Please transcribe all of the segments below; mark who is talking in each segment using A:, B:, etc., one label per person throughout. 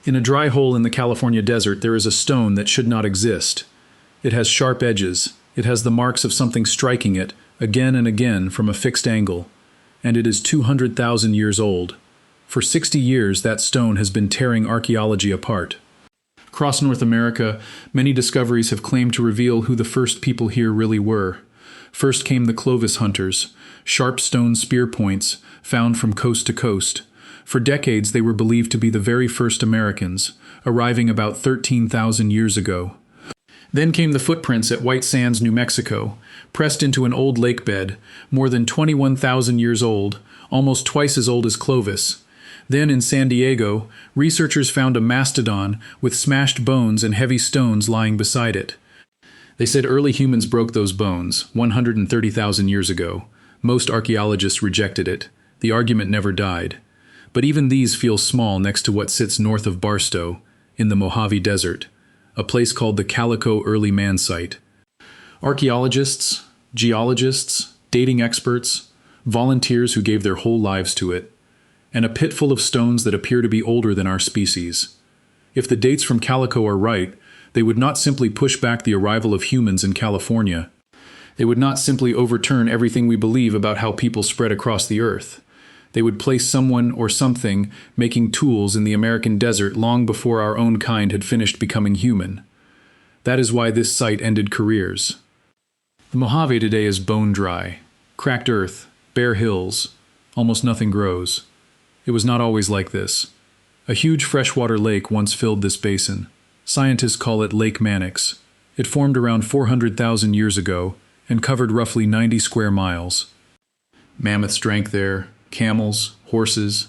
A: In a dry hole in the California desert, there is a stone that should not exist. It has sharp edges. It has the marks of something striking it, again and again, from a fixed angle. And it is 200,000 years old. For 60 years, that stone has been tearing archaeology apart. Across North America, many discoveries have claimed to reveal who the first people here really were. First came the Clovis hunters, sharp stone spear points found from coast to coast. For decades, they were believed to be the very first Americans, arriving about 13,000 years ago. Then came the footprints at White Sands, New Mexico, pressed into an old lake bed, more than 21,000 years old, almost twice as old as Clovis. Then in San Diego, researchers found a mastodon with smashed bones and heavy stones lying beside it. They said early humans broke those bones 130,000 years ago. Most archaeologists rejected it. The argument never died. But even these feel small next to what sits north of Barstow, in the Mojave Desert, a place called the Calico Early Man Site. Archaeologists, geologists, dating experts, volunteers who gave their whole lives to it, and a pit full of stones that appear to be older than our species. If the dates from Calico are right, they would not simply push back the arrival of humans in California. They would not simply overturn everything we believe about how people spread across the earth. They would place someone or something making tools in the American desert long before our own kind had finished becoming human. That is why this site ended careers. The Mojave today is bone dry, cracked earth, bare hills, almost nothing grows. It was not always like this. A huge freshwater lake once filled this basin. Scientists call it Lake Mannix. It formed around 400,000 years ago and covered roughly 90 square miles. Mammoths drank there, camels, horses,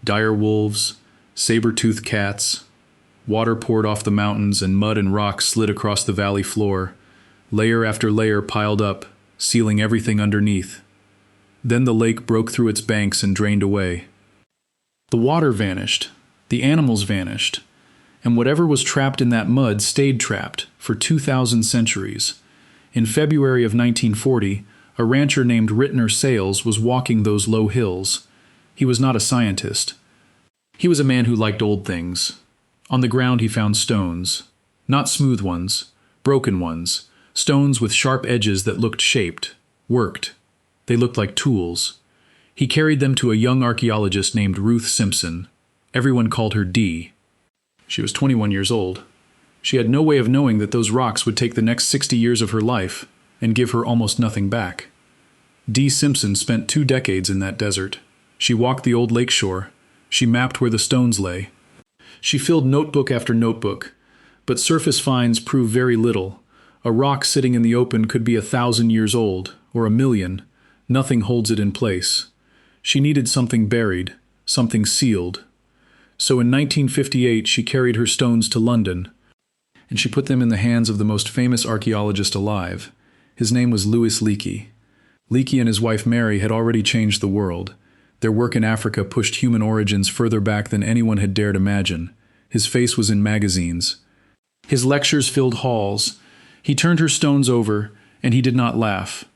A: dire wolves, saber-toothed cats. Water poured off the mountains and mud and rocks slid across the valley floor. Layer after layer piled up, sealing everything underneath. Then the lake broke through its banks and drained away. The water vanished, the animals vanished, and whatever was trapped in that mud stayed trapped for 2,000 centuries. In February of 1940, a rancher named Rittner Sales was walking those low hills. He was not a scientist. He was a man who liked old things. On the ground he found stones. Not smooth ones, broken ones. Stones with sharp edges that looked shaped, worked. They looked like tools. He carried them to a young archaeologist named Ruth Simpson. Everyone called her Dee. She was 21 years old. She had no way of knowing that those rocks would take the next 60 years of her life and give her almost nothing back. Dee Simpson spent 2 decades in that desert. She walked the old lakeshore. She mapped where the stones lay. She filled notebook after notebook, but surface finds prove very little. A rock sitting in the open could be 1,000 years old, or 1,000,000. Nothing holds it in place. She needed something buried, something sealed. So in 1958 she carried her stones to London, and she put them in the hands of the most famous archaeologist alive. His name was Louis Leakey. Leakey and his wife Mary had already changed the world. Their work in Africa pushed human origins further back than anyone had dared imagine. His face was in magazines. His lectures filled halls. He turned her stones over, and he did not laugh.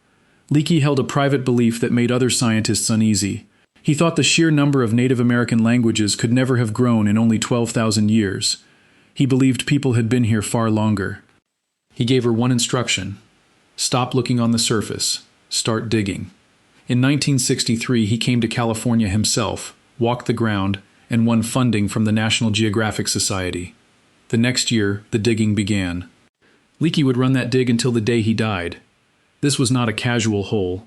A: Leakey held a private belief that made other scientists uneasy. He thought the sheer number of Native American languages could never have grown in only 12,000 years. He believed people had been here far longer. He gave her one instruction: stop looking on the surface, start digging. In 1963, he came to California himself, walked the ground, and won funding from the National Geographic Society. The next year, the digging began. Leakey would run that dig until the day he died. This was not a casual hole.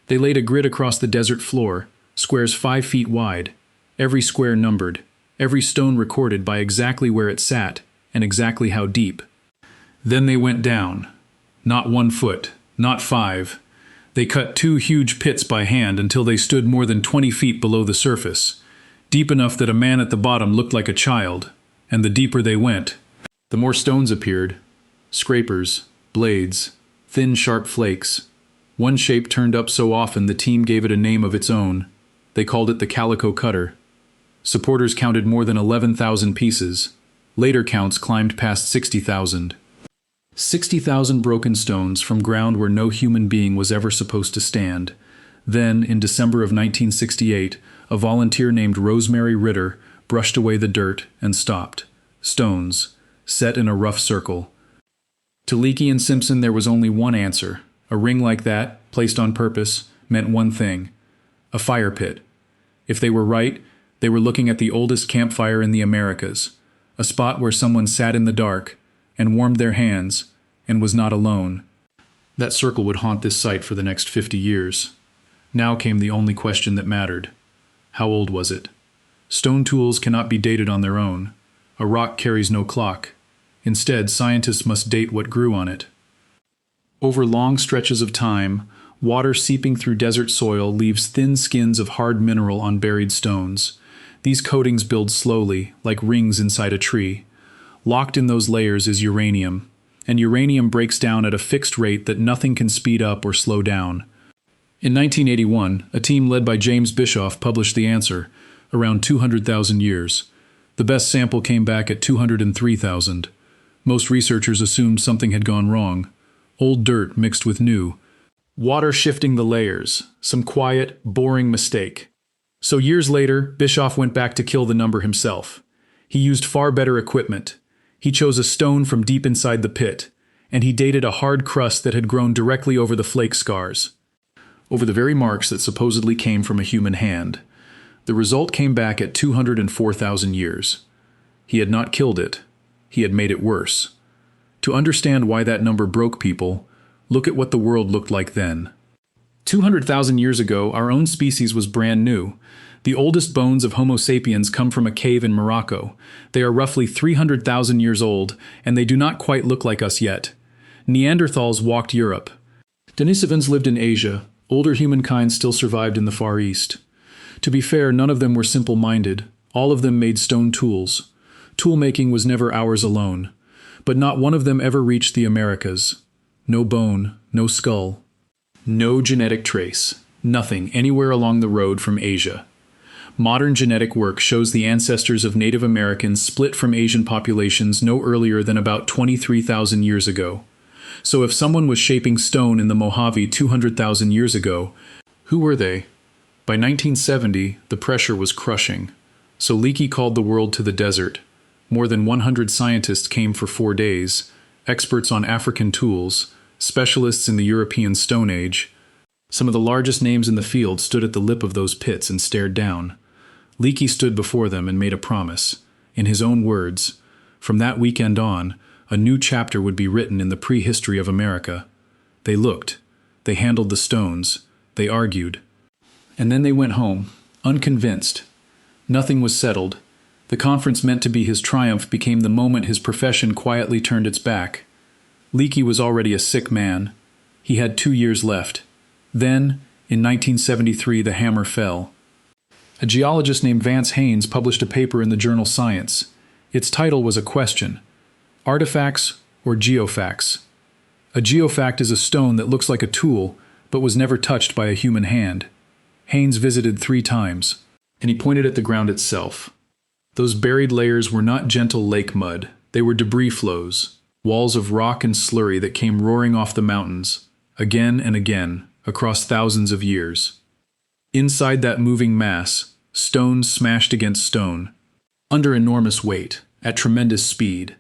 A: They laid a grid across the desert floor, squares 5 feet wide, every square numbered, every stone recorded by exactly where it sat and exactly how deep. Then they went down. Not 1 foot, not 5. They cut 2 huge pits by hand until they stood more than 20 feet below the surface, deep enough that a man at the bottom looked like a child, and the deeper they went, the more stones appeared. Scrapers, blades, thin sharp flakes. One shape turned up so often the team gave it a name of its own. They called it the Calico Cutter. Supporters counted more than 11,000 pieces. Later counts climbed past 60,000. 60,000 broken stones from ground where no human being was ever supposed to stand. Then, in December of 1968, a volunteer named Rosemary Ritter brushed away the dirt, and stopped. Stones, set in a rough circle. To Leakey and Simpson there was only one answer. A ring like that, placed on purpose, meant one thing: a fire pit. If they were right, they were looking at the oldest campfire in the Americas, a spot where someone sat in the dark and warmed their hands and was not alone. That circle would haunt this site for the next 50 years. Now came the only question that mattered. How old was it? Stone tools cannot be dated on their own. A rock carries no clock. Instead, scientists must date what grew on it. Over long stretches of time, water seeping through desert soil leaves thin skins of hard mineral on buried stones. These coatings build slowly, like rings inside a tree. Locked in those layers is uranium, and uranium breaks down at a fixed rate that nothing can speed up or slow down. In 1981, a team led by James Bischoff published the answer: around 200,000 years. The best sample came back at 203,000. Most researchers assumed something had gone wrong. Old dirt mixed with new. Water shifting the layers. Some quiet, boring mistake. So years later, Bischoff went back to kill the number himself. He used far better equipment. He chose a stone from deep inside the pit, and he dated a hard crust that had grown directly over the flake scars, over the very marks that supposedly came from a human hand. The result came back at 204,000 years. He had not killed it. He had made it worse. To understand why that number broke people, look at what the world looked like then. 200,000 years ago, our own species was brand new. The oldest bones of Homo sapiens come from a cave in Morocco. They are roughly 300,000 years old, and they do not quite look like us yet. Neanderthals walked Europe. Denisovans lived in Asia. Older humankind still survived in the Far East. To be fair, none of them were simple-minded. All of them made stone tools. Tool-making was never ours alone. But not one of them ever reached the Americas. No bone, no skull. No genetic trace. Nothing anywhere along the road from Asia. Modern genetic work shows the ancestors of Native Americans split from Asian populations no earlier than about 23,000 years ago. So if someone was shaping stone in the Mojave 200,000 years ago, who were they? By 1970, the pressure was crushing. So Leakey called the world to the desert. More than 100 scientists came for 4 days, experts on African tools, specialists in the European Stone Age. Some of the largest names in the field stood at the lip of those pits and stared down. Leakey stood before them and made a promise. In his own words, from that weekend on, a new chapter would be written in the prehistory of America. They looked. They handled the stones. They argued. And then they went home, unconvinced. Nothing was settled. The conference meant to be his triumph became the moment his profession quietly turned its back. Leakey was already a sick man. He had 2 years left. Then, in 1973, the hammer fell. A geologist named Vance Haynes published a paper in the journal Science. Its title was a question: artifacts or geofacts? A geofact is a stone that looks like a tool, but was never touched by a human hand. Haynes visited 3 times, and he pointed at the ground itself. Those buried layers were not gentle lake mud. They were debris flows, walls of rock and slurry that came roaring off the mountains, again and again, across thousands of years. Inside that moving mass, stones smashed against stone, under enormous weight, at tremendous speed.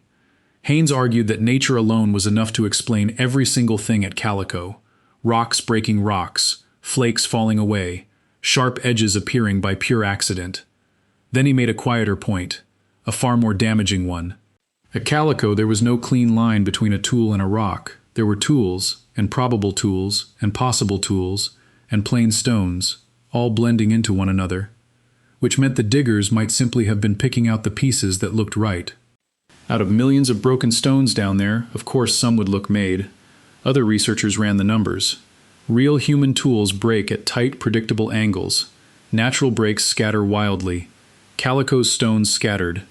A: Haynes argued that nature alone was enough to explain every single thing at Calico: rocks breaking rocks, flakes falling away, sharp edges appearing by pure accident. Then he made a quieter point, a far more damaging one. At Calico there was no clean line between a tool and a rock. There were tools, and probable tools, and possible tools, and plain stones, all blending into one another, which meant the diggers might simply have been picking out the pieces that looked right. Out of millions of broken stones down there, of course some would look made. Other researchers ran the numbers. Real human tools break at tight, predictable angles. Natural breaks scatter wildly. Calico's stones scattered.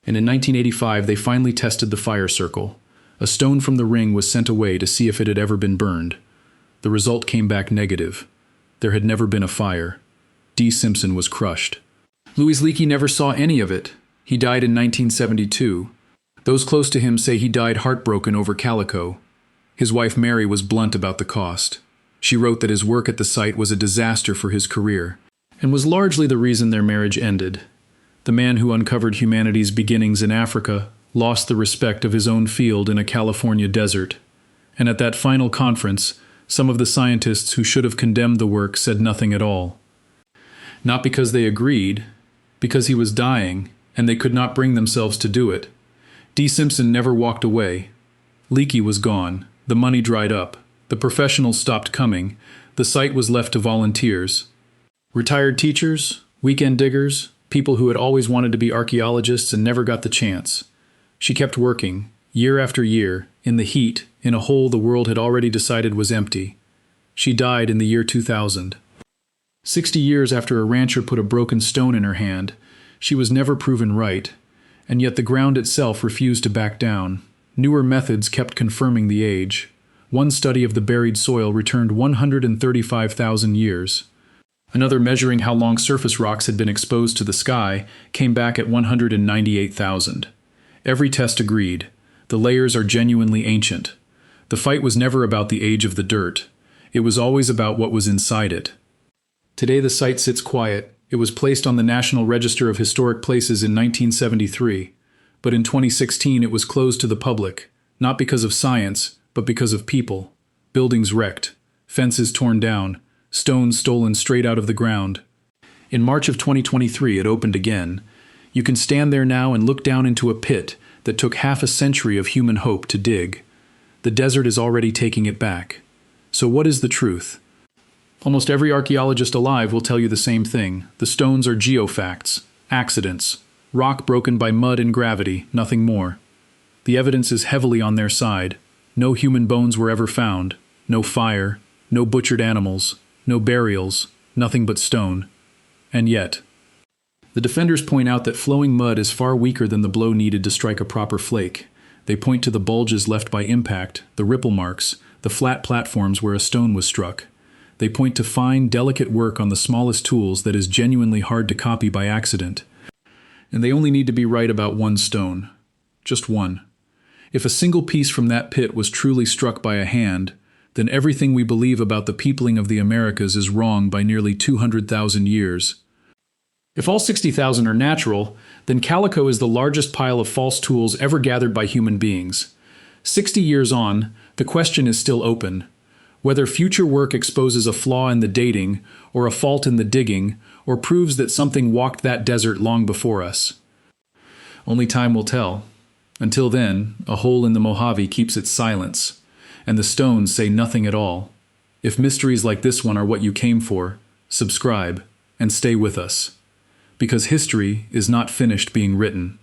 A: And in 1985 they finally tested the fire circle. A stone from the ring was sent away to see if it had ever been burned. The result came back negative. There had never been a fire. D. Simpson was crushed. Louis Leakey never saw any of it. He died in 1972. Those close to him say he died heartbroken over Calico. His wife Mary was blunt about the cost. She wrote that his work at the site was a disaster for his career, and was largely the reason their marriage ended. The man who uncovered humanity's beginnings in Africa lost the respect of his own field in a California desert. And at that final conference, some of the scientists who should have condemned the work said nothing at all. Not because they agreed, because he was dying, and they could not bring themselves to do it. D. Simpson never walked away. Leakey was gone, the money dried up, the professionals stopped coming, the site was left to volunteers. Retired teachers, weekend diggers, people who had always wanted to be archaeologists and never got the chance. She kept working, year after year, in the heat, in a hole the world had already decided was empty. She died in the year 2000. 60 years after a rancher put a broken stone in her hand, she was never proven right, and yet the ground itself refused to back down. Newer methods kept confirming the age. One study of the buried soil returned 135,000 years. Another measuring how long surface rocks had been exposed to the sky came back at 198,000. Every test agreed. The layers are genuinely ancient. The fight was never about the age of the dirt. It was always about what was inside it. Today the site sits quiet. It was placed on the National Register of Historic Places in 1973. But in 2016 it was closed to the public, not because of science, but because of people. Buildings wrecked, fences torn down, stones stolen straight out of the ground. In March of 2023 it opened again. You can stand there now and look down into a pit that took half a century of human hope to dig. The desert is already taking it back. So what is the truth? Almost every archaeologist alive will tell you the same thing. The stones are geofacts, accidents, rock broken by mud and gravity, nothing more. The evidence is heavily on their side. No human bones were ever found, no fire, no butchered animals, no burials, nothing but stone. And yet, the defenders point out that flowing mud is far weaker than the blow needed to strike a proper flake. They point to the bulges left by impact, the ripple marks, the flat platforms where a stone was struck. They point to fine, delicate work on the smallest tools that is genuinely hard to copy by accident. And they only need to be right about one stone. Just one. If a single piece from that pit was truly struck by a hand, then everything we believe about the peopling of the Americas is wrong by nearly 200,000 years. If all 60,000 are natural, then Calico is the largest pile of false tools ever gathered by human beings. 60 years on, the question is still open. Whether future work exposes a flaw in the dating, or a fault in the digging, or proves that something walked that desert long before us. Only time will tell. Until then, a hole in the Mojave keeps its silence, and the stones say nothing at all. If mysteries like this one are what you came for, subscribe and stay with us. Because history is not finished being written.